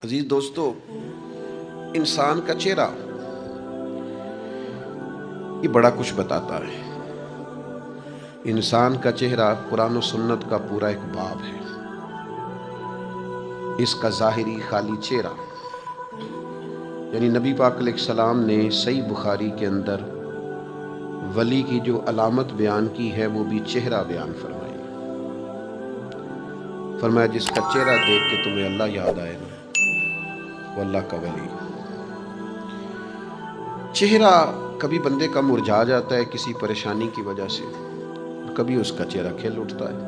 عزیز دوستو، انسان کا چہرہ یہ بڑا کچھ بتاتا ہے۔ انسان کا چہرہ قرآن و سنت کا پورا ایک باب ہے۔ اس کا ظاہری خالی چہرہ، یعنی نبی پاک علیہ السلام نے صحیح بخاری کے اندر ولی کی جو علامت بیان کی ہے وہ بھی چہرہ بیان فرمائی۔ فرمایا جس کا چہرہ دیکھ کے تمہیں اللہ یاد آئے نا، وہ اللہ کا ولی۔ چہرہ کبھی بندے کا مرجھا جاتا ہے کسی پریشانی کی وجہ سے، کبھی اس کا چہرہ کھل اٹھتا ہے۔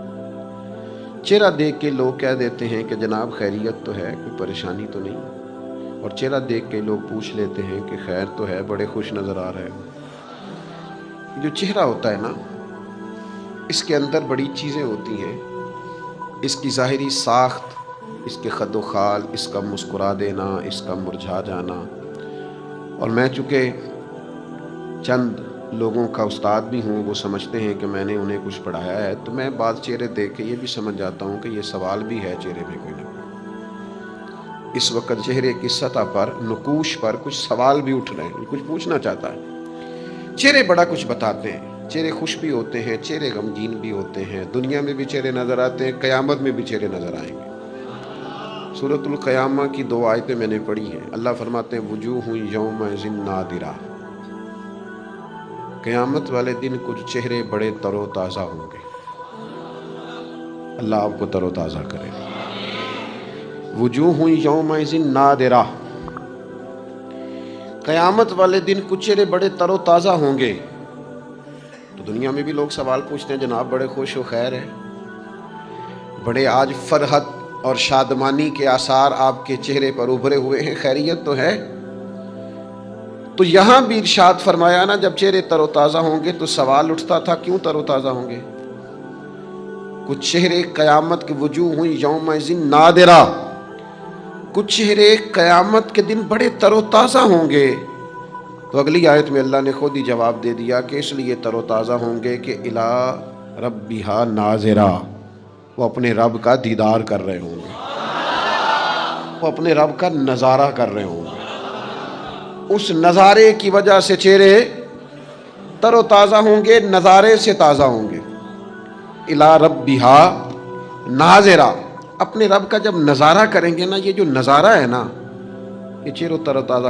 چہرہ دیکھ کے لوگ کہہ دیتے ہیں کہ جناب خیریت تو ہے، کوئی پریشانی تو نہیں، اور چہرہ دیکھ کے لوگ پوچھ لیتے ہیں کہ خیر تو ہے، بڑے خوش نظر آ رہے ہیں۔ جو چہرہ ہوتا ہے نا، اس کے اندر بڑی چیزیں ہوتی ہیں۔ اس کی ظاہری ساخت، اس کے خد و خال، اس کا مسکرا دینا، اس کا مرجھا جانا۔ اور میں چونکہ چند لوگوں کا استاد بھی ہوں، وہ سمجھتے ہیں کہ میں نے انہیں کچھ پڑھایا ہے، تو میں بعض چہرے دیکھ کے یہ بھی سمجھ جاتا ہوں کہ یہ سوال بھی ہے چہرے میں کوئی نہ کوئی۔ اس وقت چہرے کی سطح پر، نقوش پر کچھ سوال بھی اٹھ رہے ہیں، کچھ پوچھنا چاہتا ہے۔ چہرے بڑا کچھ بتاتے ہیں۔ چہرے خوش بھی ہوتے ہیں، چہرے غمگین بھی ہوتے ہیں۔ دنیا میں بھی چہرے نظر آتے ہیں، قیامت میں بھی چہرے نظر آئیں گے۔ سورۃ القیامہ کی 2 آیتیں میں نے پڑھی ہیں۔ اللہ فرماتے ہیں وجوہ یومئذ ناظرہ، قیامت والے دن کچھ چہرے بڑے تر و تازہ ہوں گے۔ اللہ آپ کو تر و تازہ کرے۔ وجوہ یومئذ ناظرہ، قیامت والے دن کچھ چہرے بڑے تر و تازہ ہوں گے۔ تو دنیا میں بھی لوگ سوال پوچھتے ہیں جناب بڑے خوش و خیر ہیں، بڑے آج فرحت اور شادمانی کے آثار آپ کے چہرے پر ابھرے ہوئے ہیں، خیریت تو ہے؟ تو یہاں بھی ارشاد فرمایا نا، جب چہرے تر و تازہ ہوں گے تو سوال اٹھتا تھا کیوں تر و تازہ ہوں گے؟ کچھ چہرے قیامت کے وجوہ یومئذ ناظرہ، کچھ چہرے قیامت کے دن بڑے تر و تازہ ہوں گے۔ تو اگلی آیت میں اللہ نے خود ہی جواب دے دیا کہ اس لیے تر و تازہ ہوں گے کہ الی ربہا ناظرہ، وہ اپنے رب کا دیدار کر رہے ہوں گے، وہ اپنے رب کا نظارہ کر رہے ہوں گے۔ اس نظارے کی وجہ سے چہرے تر و تازہ ہوں گے، نظارے سے تازہ ہوں گے۔ الی ربہا ناظرہ، اپنے رب کا جب نظارہ کریں گے نا، یہ جو نظارہ ہے نا، یہ چہروں تر و تازہ